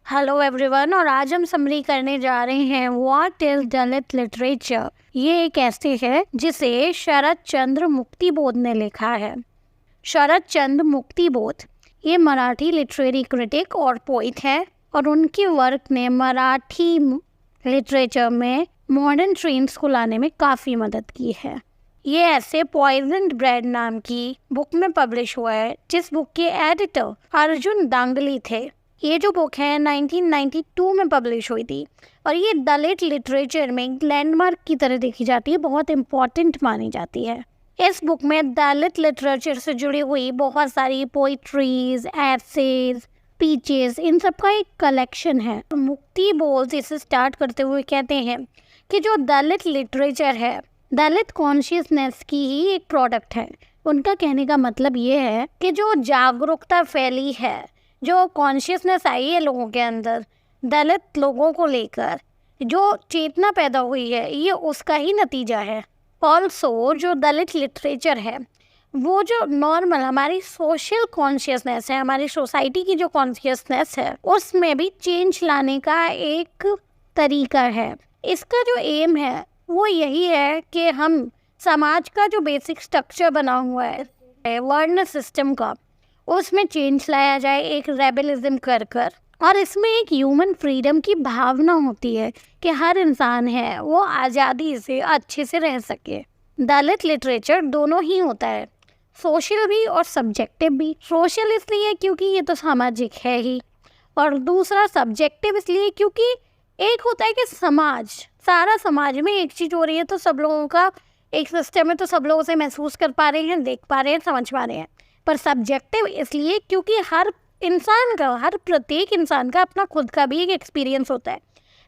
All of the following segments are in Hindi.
Hello everyone. और आज हम समरी करने जा रहे हैं व्हाट इज दलित लिटरेचर। ये एक ऐसे है जिसे शरद चंद्र मुक्तिबोध ने लिखा है। शरद चंद्र मुक्तिबोध ये मराठी लिटरेरी क्रिटिक और पोइट है और उनके वर्क ने मराठी लिटरेचर में मॉडर्न ट्रेंड्स को लाने में काफ़ी मदद की है। ये ऐसे पॉइजन्ड ब्रेड नाम की बुक में पब्लिश हुआ है, जिस बुक के एडिटर अर्जुन दांगली थे। ये जो बुक है 1992 में पब्लिश हुई थी और ये दलित लिटरेचर में एक लैंडमार्क की तरह देखी जाती है, बहुत इम्पॉर्टेंट मानी जाती है। इस बुक में दलित लिटरेचर से जुड़ी हुई बहुत सारी पोइट्रीज, एसेज, स्पीचेस, इन सब का एक कलेक्शन है। मुक्तिबोध इसे स्टार्ट करते हुए कहते हैं कि जो दलित लिटरेचर है दलित कॉन्शियसनेस की ही एक प्रोडक्ट है। उनका कहने का मतलब ये है कि जो जागरूकता फैली है, जो कॉन्शियसनेस आई है लोगों के अंदर दलित लोगों को लेकर, जो चेतना पैदा हुई है, ये उसका ही नतीजा है। ऑल्सो जो दलित लिटरेचर है वो जो नॉर्मल हमारी सोशल कॉन्शियसनेस है, हमारी सोसाइटी की जो कॉन्शियसनेस है, उसमें भी चेंज लाने का एक तरीका है। इसका जो एम है वो यही है कि हम समाज का जो बेसिक स्ट्रक्चर बना हुआ है वर्ण सिस्टम का, उसमें चेंज लाया जाए एक रेबलिज्म कर कर। और इसमें एक ह्यूमन फ्रीडम की भावना होती है कि हर इंसान है वो आज़ादी से अच्छे से रह सके। दलित लिटरेचर दोनों ही होता है, सोशल भी और सब्जेक्टिव भी। सोशल इसलिए क्योंकि ये तो सामाजिक है ही, और दूसरा सब्जेक्टिव इसलिए क्योंकि एक होता है कि समाज, सारा समाज में एक चीज़ हो रही है तो सब लोगों का एक सिस्टम है, तो सब लोग उसे महसूस कर पा रहे हैं, देख पा रहे हैं, समझ पा रहे हैं। पर सब्जेक्टिव इसलिए क्योंकि हर इंसान का, हर प्रत्येक इंसान का अपना खुद का भी एक एक्सपीरियंस होता है।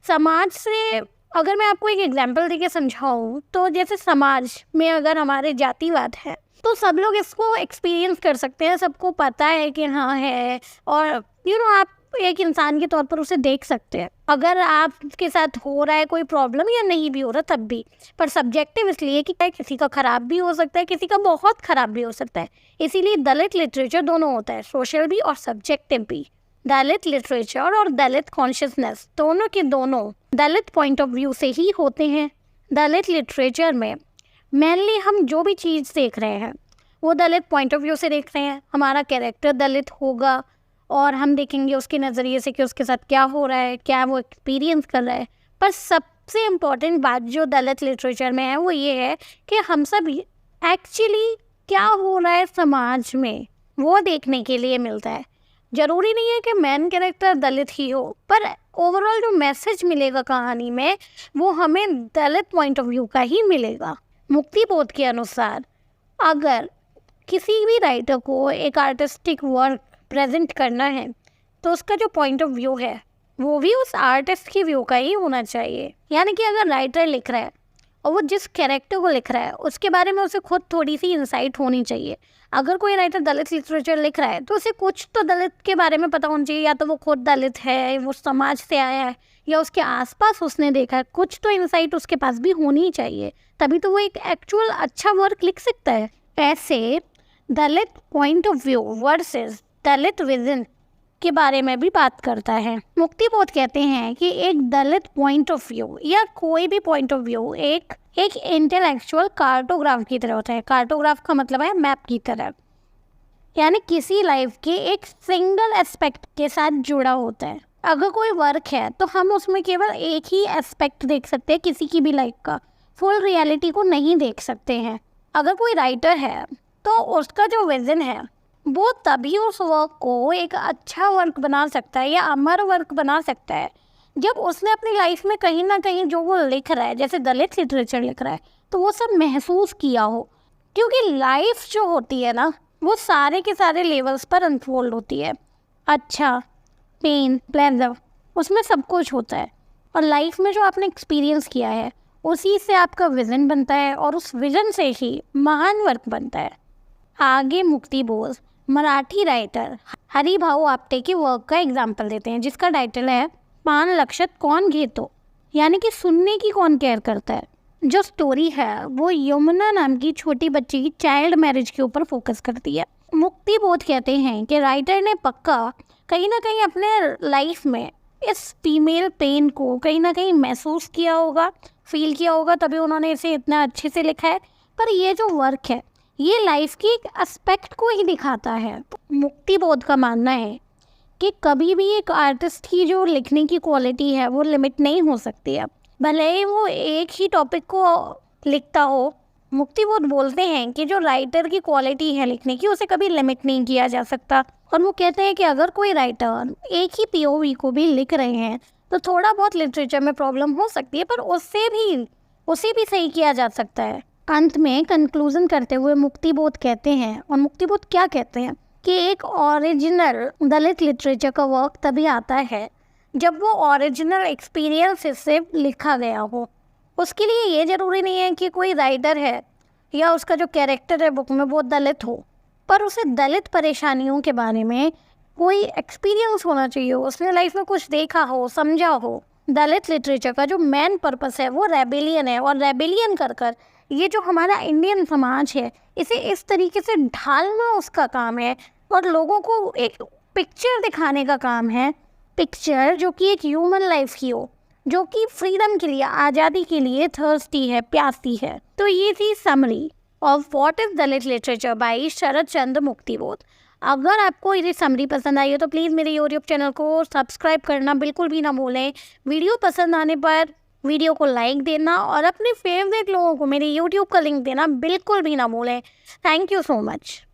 समाज से अगर मैं आपको एक एग्जांपल देके समझाऊं तो जैसे समाज में अगर हमारे जातिवाद है तो सब लोग इसको एक्सपीरियंस कर सकते हैं, सबको पता है कि हाँ है, और आप एक इंसान के तौर पर उसे देख सकते हैं अगर आपके साथ हो रहा है कोई प्रॉब्लम या नहीं भी हो रहा तब भी। पर सब्जेक्टिव इसलिए कि किसी का ख़राब भी हो सकता है, किसी का बहुत ख़राब भी हो सकता है। इसीलिए दलित लिटरेचर दोनों होता है, सोशल भी और सब्जेक्टिव भी। दलित लिटरेचर और दलित कॉन्शियसनेस दोनों के दोनों दलित पॉइंट ऑफ व्यू से ही होते हैं। दलित लिटरेचर में मेनली हम जो भी चीज़ देख रहे हैं वो दलित पॉइंट ऑफ व्यू से देख रहे हैं। हमारा कैरेक्टर दलित होगा और हम देखेंगे उसके नज़रिए से कि उसके साथ क्या हो रहा है, क्या वो एक्सपीरियंस कर रहा है। पर सबसे इम्पॉर्टेंट बात जो दलित लिटरेचर में है वो ये है कि हम सब एक्चुअली क्या हो रहा है समाज में वो देखने के लिए मिलता है। ज़रूरी नहीं है कि मेन कैरेक्टर दलित ही हो, पर ओवरऑल जो मैसेज मिलेगा कहानी में वो हमें दलित पॉइंट ऑफ व्यू का ही मिलेगा। मुक्तिबोध के अनुसार अगर किसी भी राइटर को एक आर्टिस्टिक वर्क प्रेजेंट करना है तो उसका जो पॉइंट ऑफ व्यू है वो भी उस आर्टिस्ट की व्यू का ही होना चाहिए। यानी कि अगर राइटर लिख रहा है और वो जिस कैरेक्टर को लिख रहा है उसके बारे में उसे खुद थोड़ी सी इंसाइट होनी चाहिए। अगर कोई राइटर दलित लिटरेचर लिख रहा है तो उसे कुछ तो दलित के बारे में पता होना चाहिए, या तो वो खुद दलित है, वो समाज से आया है, या उसके आसपास उसने देखा है, कुछ तो इंसाइट उसके पास भी होनी चाहिए, तभी तो वो एक एक्चुअल अच्छा वर्क लिख सकता है। ऐसे Dalit point of view versus Dalit vision के बारे में भी बात करता है। मुक्तिबोध कहते हैं कि एक दलित पॉइंट ऑफ व्यू या कोई भी पॉइंट ऑफ व्यू एक इंटेलेक्चुअल कार्टोग्राफ की तरह होता है। कार्टोग्राफ का मतलब है मैप की तरह, यानी किसी लाइफ के एक सिंगल एस्पेक्ट के साथ जुड़ा होता है। अगर कोई वर्क है तो हम उसमें केवल एक ही एस्पेक्ट देख सकते हैं किसी की भी लाइफ का, फुल रियलिटी को नहीं देख सकते हैं। अगर कोई राइटर है तो उसका जो विजन है वो तभी उस वर्क को एक अच्छा वर्क बना सकता है या अमर वर्क बना सकता है जब उसने अपनी लाइफ में कहीं ना कहीं जो वो लिख रहा है, जैसे दलित लिटरेचर लिख रहा है, तो वो सब महसूस किया हो। क्योंकि लाइफ जो होती है ना वो सारे के सारे लेवल्स पर अनफोल्ड होती है। अच्छा, पेन, प्लेजर, उसमें सब कुछ होता है। और लाइफ में जो आपने एक्सपीरियंस किया है उसी से आपका विज़न बनता है और उस विज़न से ही महान वर्क बनता है। आगे मुक्तिबोध मराठी राइटर हरिभाऊ आपटे के वर्क का एग्जाम्पल देते हैं, जिसका टाइटल है पान लक्षत कौन घेतो, यानी कि सुनने की कौन केयर करता है। जो स्टोरी है वो यमुना नाम की छोटी बच्ची की चाइल्ड मैरिज के ऊपर फोकस करती है। मुक्तिबोध कहते हैं कि राइटर ने पक्का कहीं ना कहीं अपने लाइफ में इस फीमेल पेन को कहीं ना कहीं महसूस किया होगा, फील किया होगा, तभी उन्होंने इसे इतना अच्छे से लिखा है। पर ये जो वर्क है ये लाइफ की एक एस्पेक्ट को ही दिखाता है। मुक्ति बोध का मानना है कि कभी भी एक आर्टिस्ट की जो लिखने की क्वालिटी है वो लिमिट नहीं हो सकती है, भले ही वो एक ही टॉपिक को लिखता हो। मुक्ति बोध बोलते हैं कि जो राइटर की क्वालिटी है लिखने की उसे कभी लिमिट नहीं किया जा सकता। और वो कहते हैं कि अगर कोई राइटर एक ही पीओवी को भी लिख रहे हैं तो थोड़ा बहुत लिटरेचर में प्रॉब्लम हो सकती है, पर उसे भी सही किया जा सकता है। अंत में कंक्लूजन करते हुए मुक्ति बोध कहते हैं, और मुक्ति बोध क्या कहते हैं कि एक ओरिजिनल दलित लिटरेचर का वर्क तभी आता है जब वो ओरिजिनल एक्सपीरियंस से लिखा गया हो। उसके लिए ये ज़रूरी नहीं है कि कोई राइटर है या उसका जो कैरेक्टर है बुक में वो दलित हो, पर उसे दलित परेशानियों के बारे में कोई एक्सपीरियंस होना चाहिए, उसने लाइफ में कुछ देखा हो, समझा हो। दलित लिटरेचर का जो मेन पर्पस है वो रेबेलियन है, और रेबेलियन कर कर ये जो हमारा इंडियन समाज है इसे इस तरीके से ढालना उसका काम है, और लोगों को एक पिक्चर दिखाने का काम है। पिक्चर जो कि एक ह्यूमन लाइफ की हो, जो कि फ्रीडम के लिए, आज़ादी के लिए थर्स्टी है, प्यासी है। तो ये थी summary of what is Dalit literature by Sharad Chandra Muktibodh. अगर आपको ये समरी पसंद आई हो तो प्लीज़ मेरे यूट्यूब चैनल को सब्सक्राइब करना बिल्कुल भी ना भूलें। वीडियो पसंद आने पर वीडियो को लाइक देना और अपने फेवरेट लोगों को मेरे यूट्यूब का लिंक देना बिल्कुल भी ना भूलें। Thank you so much.